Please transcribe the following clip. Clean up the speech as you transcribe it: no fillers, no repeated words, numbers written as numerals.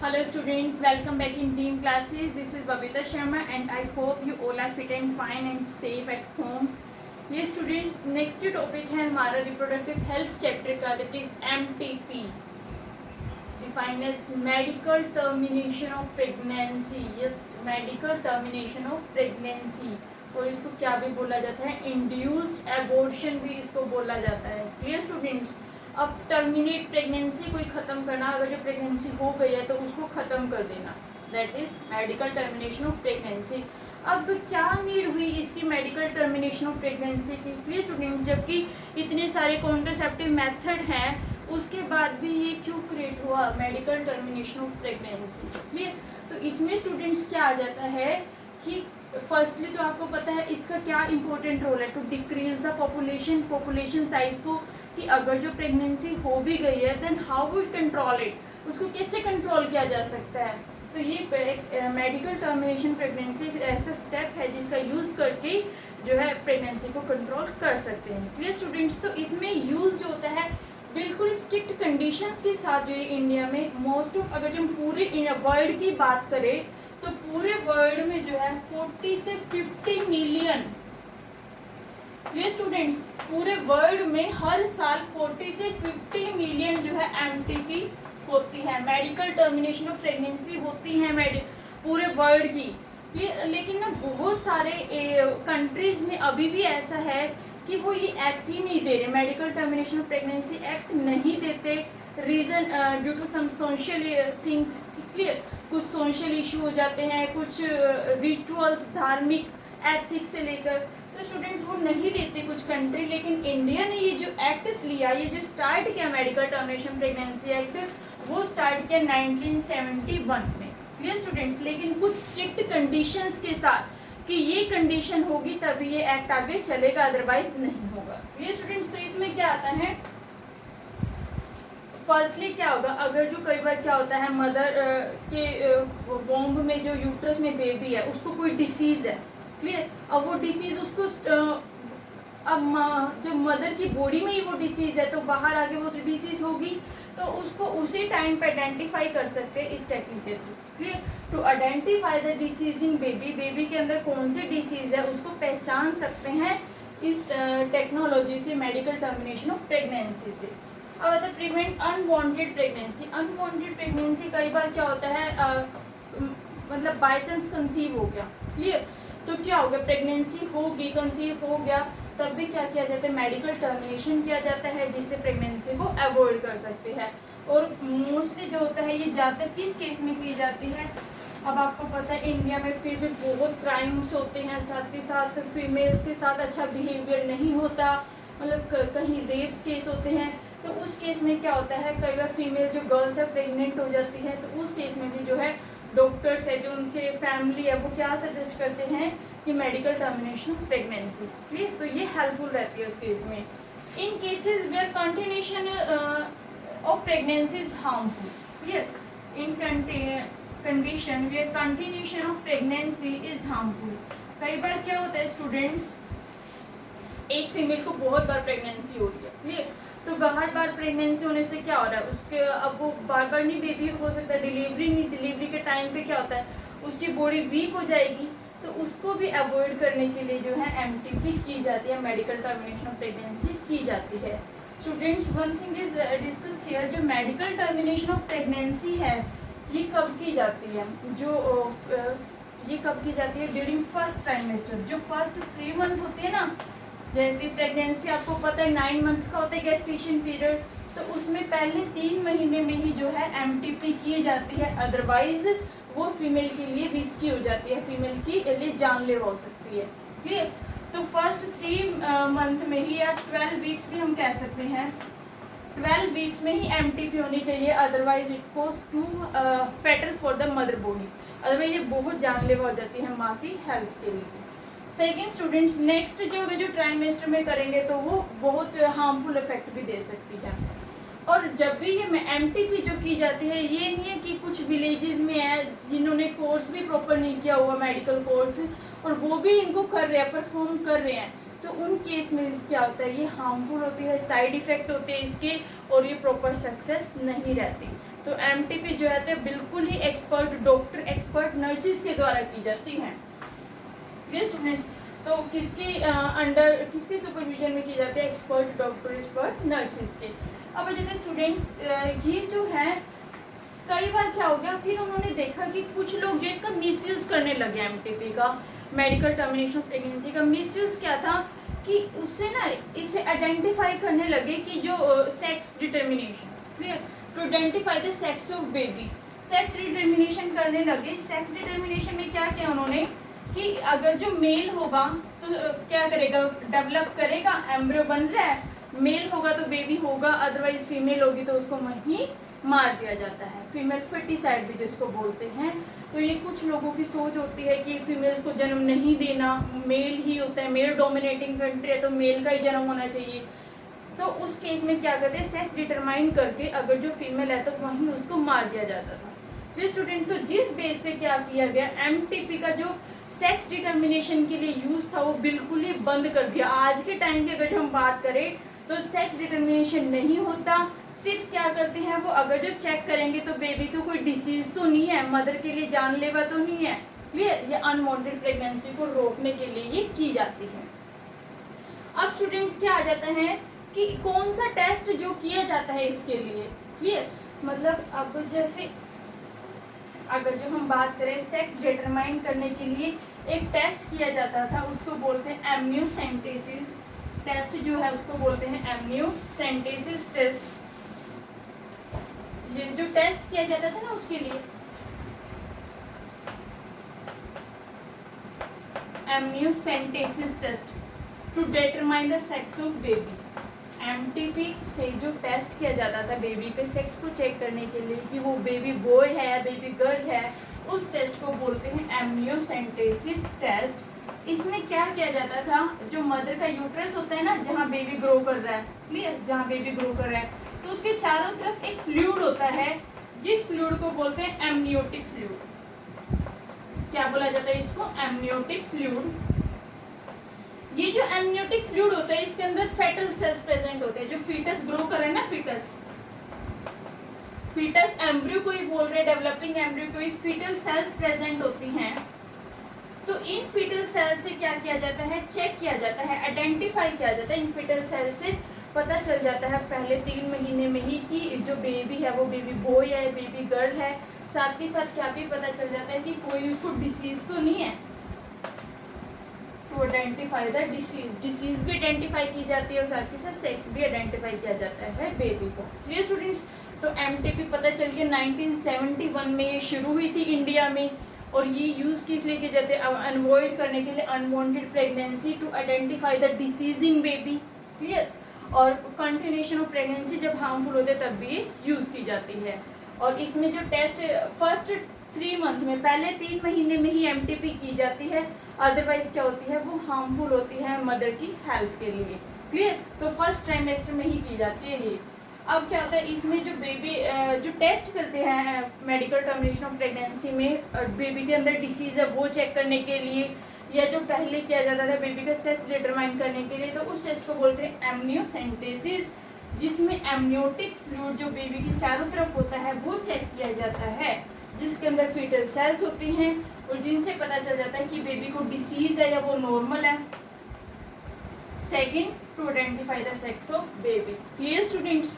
Hello students, welcome back in team classes. This is Babita Sharma and I hope you all are fit and fine and safe at home. ये students next जो topic है हमारा reproductive health chapter का, that is MTP, defined as medical termination of pregnancy. Yes, medical termination of pregnancy, और इसको क्या भी बोला जाता है, इंड्यूस्ड एबॉर्शन भी इसको बोला जाता है. Clear students. अब टर्मिनेट प्रेगनेंसी कोई ख़त्म करना, अगर जो प्रेगनेंसी हो गई है तो उसको ख़त्म कर देना, that is medical termination of pregnancy. अब क्या नीड हुई इसकी मेडिकल टर्मिनेशन ऑफ प्रेगनेंसी की? प्लीज स्टूडेंट, जबकि इतने सारे कॉन्ट्रासेप्टिव मेथड हैं उसके बाद भी ये क्यों क्रिएट हुआ medical termination of pregnancy? Clear. तो इसमें स्टूडेंट्स क्या आ जाता है कि फर्स्टली तो आपको पता है इसका क्या इंपॉर्टेंट रोल है, to decrease the population size को, कि अगर जो प्रेगनेंसी हो भी गई है then how would control it, उसको कैसे कंट्रोल किया जा सकता है. तो ये मेडिकल टर्मिनेशन प्रेगनेंसी ऐसा स्टेप है जिसका यूज़ करके जो है प्रेगनेंसी को कंट्रोल कर सकते हैं. Clear students. तो इसमें यूज़ जो होता है बिल्कुल स्ट्रिक्ट कंडीशंस के साथ, जो है इंडिया में मोस्ट ऑफ, अगर जो हम पूरे वर्ल्ड की बात करें तो पूरे वर्ल्ड में जो है 40 से 50 मिलियन, ये स्टूडेंट्स, पूरे वर्ल्ड में हर साल 40 से 50 मिलियन जो है MTP होती है, मेडिकल टर्मिनेशन ऑफ प्रेगनेंसी होती है पूरे वर्ल्ड की. क्लियर. लेकिन ना बहुत सारे कंट्रीज में अभी भी ऐसा है कि वो ये एक्ट ही नहीं दे रहे, medical termination of pregnancy act नहीं देते. Reason due to some social things. Clear. कुछ सोशल इशू हो जाते हैं, कुछ रिचुअल्स, धार्मिक एथिक्स से लेकर, तो स्टूडेंट्स वो नहीं लेते कुछ कंट्री. लेकिन इंडिया ने ये जो एक्ट्स लिया, ये जो स्टार्ट किया मेडिकल टर्मिनेशन प्रेगनेंसी एक्ट, वो स्टार्ट किया 1971 में. Clear students. लेकिन कुछ स्ट्रिक्ट कंडीशंस के साथ कि ये कंडीशन होगी तभी ये एक्ट आगे चलेगा, अदरवाइज नहीं होगा. Clear students. तो इसमें क्या आता है, फर्स्टली क्या होगा, अगर जो कई बार क्या होता है मदर के वोम्ब में, जो यूट्रस में बेबी है, उसको कोई डिसीज़ है. क्लियर. अब वो डिसीज़ उसको अब जब मदर की बॉडी में ही वो डिसीज़ है तो बाहर आके वो डिसीज़ होगी, तो उसको उसी टाइम पे आइडेंटिफाई कर सकते हैं इस टेक्निक के through. Clear. To identify the disease in baby के अंदर कौन सी डिसीज़ है उसको पहचान सकते हैं इस टेक्नोलॉजी से, मेडिकल टर्मिनेशन ऑफ प्रेगनेंसी से. अब आता है prevent unwanted pregnancy. Unwanted pregnancy कई बार क्या होता है, मतलब बाय चांस कंसीव हो गया. क्लियर. तो क्या हो गया, प्रेगनेंसी होगी, कंसीव हो गया, तब भी क्या किया जाता है, मेडिकल टर्मिनेशन किया जाता है, जिससे प्रेगनेंसी को अवॉइड कर सकते हैं. और मोस्टली जो होता है ये ज़्यादातर किस केस में की जाती है, अब आपको पता है इंडिया में फिर भी बहुत क्राइम्स होते हैं, साथ के साथ फीमेल्स के साथ अच्छा बिहेवियर नहीं होता, मतलब कहीं रेप्स केस होते हैं. तो उस केस में क्या होता है, कई बार फीमेल जो गर्ल्स है प्रेग्नेंट हो जाती है, तो उस केस में भी जो है डॉक्टर्स है, जो उनके फैमिली है, वो क्या सजेस्ट करते हैं कि medical termination of pregnancy. Clear. तो ये हेल्पफुल रहती है उस केस में. In cases where continuation of pregnancy is harmful. Clear. In condition where continuation of pregnancy is harmful. कई बार क्या होता है स्टूडेंट्स, एक फीमेल को बहुत बार प्रेगनेंसी हो रही है. क्लियर. तो बार बार प्रेगनेंसी होने से क्या हो रहा है, उसके अब वो बार बार नहीं बेबी हो सकता, डिलीवरी के टाइम पे क्या होता है, उसकी बॉडी वीक हो जाएगी, तो उसको भी अवॉइड करने के लिए जो है MTP की जाती है, मेडिकल टर्मिनेशन ऑफ प्रेगनेंसी की जाती है. Students, one thing is discuss here, जो मेडिकल टर्मिनेशन ऑफ प्रेगनेंसी है ये कब की जाती है, ये कब की जाती है, ड्यूरिंग फर्स्ट ट्राइमेस्टर. जो फर्स्ट 3 मंथ होती है ना, जैसे प्रेगनेंसी आपको पता है 9 मंथ का होता है गेस्टेशन पीरियड, तो उसमें पहले 3 महीने में ही जो है MTP की जाती है, अदरवाइज वो फीमेल के लिए रिस्की हो जाती है, फीमेल के लिए जानलेवा हो सकती है. क्लियर. तो फर्स्ट 3 मंथ में ही, या 12 वीक्स भी हम कह सकते हैं, 12 वीक्स में ही MTP होनी चाहिए, otherwise it goes to fatal for the mother body, otherwise ये बहुत जानलेवा हो जाती है माँ की हेल्थ के लिए. सेकेंड स्टूडेंट्स, नेक्स्ट जो ट्राइमेस्टर में करेंगे तो वो बहुत हार्मफुल इफेक्ट भी दे सकती है. और जब भी ये MTP जो की जाती है, ये नहीं है कि कुछ विलेजेस में है जिन्होंने कोर्स भी प्रॉपर नहीं किया हुआ, मेडिकल कोर्स, और वो भी इनको कर रहे हैं, परफॉर्म कर रहे हैं, तो उन केस में क्या होता है, ये हार्मफुल होती है, साइड इफ़ेक्ट होते हैं इसके, और ये प्रॉपर सक्सेस नहीं रहती. तो तो एमटीपी जो है तो बिल्कुल ही एक्सपर्ट डॉक्टर, एक्सपर्ट नर्सिस के द्वारा की जाती हैं। ये स्टूडेंट्स, तो किसकी अंडर, किसके सुपरविजन में की जाती है? एक्सपर्ट डॉक्टर, एक्सपर्ट नर्सिस के। अब आ जाते हैं स्टूडेंट्स, ये जो है कई बार क्या हो गया, फिर उन्होंने देखा कि कुछ लोग जो इसका मिसयूज़ करने लगे, एमटीपी का, मेडिकल टर्मिनेशन ऑफ प्रेगनेंसी का मिसयूज़ क्या था कि उससे ना इसे आइडेंटिफाई करने लगे कि जो sex determination, clear, to identify the sex of baby, sex determination करने लगे। सेक्स डिटर्मिनेशन में क्या किया उन्होंने कि अगर जो मेल होगा तो क्या करेगा? डेवलप करेगा, एम्ब्रियो बन रहा है, मेल होगा तो बेबी होगा, अदरवाइज फीमेल होगी तो उसको वहीं मार दिया जाता है, फीमेल फर्टिसाइड भी जिसको बोलते हैं। तो ये कुछ लोगों की सोच होती है कि फीमेल्स को जन्म नहीं देना, मेल ही होता है, मेल डोमिनेटिंग कंट्री है तो मेल का ही जन्म होना चाहिए। तो उस केस में क्या करते हैं, सेक्स डिटरमाइन करके अगर जो फीमेल है तो वहीं उसको मार दिया जाता था। तो स्टूडेंट, तो जिस बेस पे क्या किया गया, एमटीपी का जो सेक्स डिटर्मिनेशन के लिए यूज़ था वो बिल्कुल ही बंद कर दिया। आज के टाइम की अगर हम बात करें तो सेक्स डिटर्मिनेशन नहीं होता, सिर्फ क्या करते हैं वो, अगर जो चेक करेंगे तो बेबी को कोई डिसीज़ तो नहीं है, मदर के लिए जानलेवा तो नहीं है, क्लियर, ये अनवांटेड प्रेगनेंसी को रोकने के लिए ये की जाती है। अब स्टूडेंट्स क्या आ जाता है कि कौन सा टेस्ट जो किया जाता है इसके लिए, क्लियर, मतलब अब जैसे अगर जो हम बात करें सेक्स डिटरमाइन करने के लिए एक टेस्ट किया जाता था, उसको बोलते हैं एमनियोसेंटेसिस टेस्ट, जो है उसको बोलते हैं एमनियोसेंटेसिस टेस्ट। ये जो टेस्ट किया जाता था ना उसके लिए amniocentesis test to determine the sex of baby. MTP से जो टेस्ट किया जाता था बेबी के सेक्स को चेक करने के लिए कि वो बेबी बॉय है, बेबी गर्ल है, उस टेस्ट को बोलते हैं एमनियोसेंटेसिस टेस्ट। इसमें क्या किया जाता था, जो मदर का यूट्रस होता है ना, जहाँ बेबी ग्रो कर रहा है, क्लियर, जहाँ बेबी ग्रो कर रहा है, तो उसके चारों तरफ एक फ्लूइड होता है, जिस फ्लूइड को बोलते हैं एमनियोटिक फ्लूइड। क्या बोला जाता है इसको? Amniotic fluid. ये जो एमनियोटिक फ्लूइड होता है इसके अंदर फेटल सेल्स प्रेजेंट होते हैं, जो फीटस ग्रो कर रहे हैं ना, फीटस एम्ब्रियो को ही बोल रहे हैं, डेवलपिंग एम्ब्रियो को ही फीटल सेल्स प्रेजेंट होती हैं। तो इन फीटल सेल से क्या किया जाता है, चेक किया जाता है, आइडेंटिफाई किया जाता है। इन फीटल सेल से पता चल जाता है पहले 3 महीने में ही कि जो बेबी है वो बेबी बॉय है, बेबी गर्ल है। साथ के साथ क्या भी पता चल जाता है कि कोई उसको डिसीज तो नहीं है, टू आइडेंटिफाई द डिसीज भी आइडेंटिफाई की जाती है और साथ के साथ सेक्स भी आइडेंटिफाई किया जाता है बेबी का। क्लियर स्टूडेंट्स, तो एमटीपी पता चल गया 1971 में ये शुरू हुई थी इंडिया में, और ये यूज़ किस लिए किए जाते हैं, अवॉइड करने के लिए unwanted pregnancy, to identify the disease in baby, clear, और कंटिन्यूएशन ऑफ प्रेगनेंसी जब हार्मफुल होते हैं तब भी ये यूज़ की जाती है। और इसमें जो टेस्ट फर्स्ट 3 मंथ में, पहले 3 महीने में ही एमटीपी की जाती है, अदरवाइज क्या होती है वो हार्मफुल होती है मदर की हेल्थ के लिए, क्लियर, तो फर्स्ट ट्राइमेस्टर में ही की जाती है ये। अब क्या होता है इसमें जो बेबी जो टेस्ट करते हैं मेडिकल टर्मिनेशन ऑफ प्रेगनेंसी में, बेबी के अंदर डिसीज़ है वो चेक करने के लिए, या जो पहले किया जाता था बेबी का सेक्स डिटरमाइन करने के लिए, तो उस टेस्ट को बोलते हैं एमनियोसेंटेसिस, जिसमें एमनियोटिक फ्लूइड जो बेबी के चारों तरफ होता है वो चेक किया जाता है, जिसके अंदर फीटल सेल्स होती हैं और जिनसे पता चल जाता है कि बेबी को डिसीज़ है या वो नॉर्मल है। Second, to identify the sex of baby. Clear students?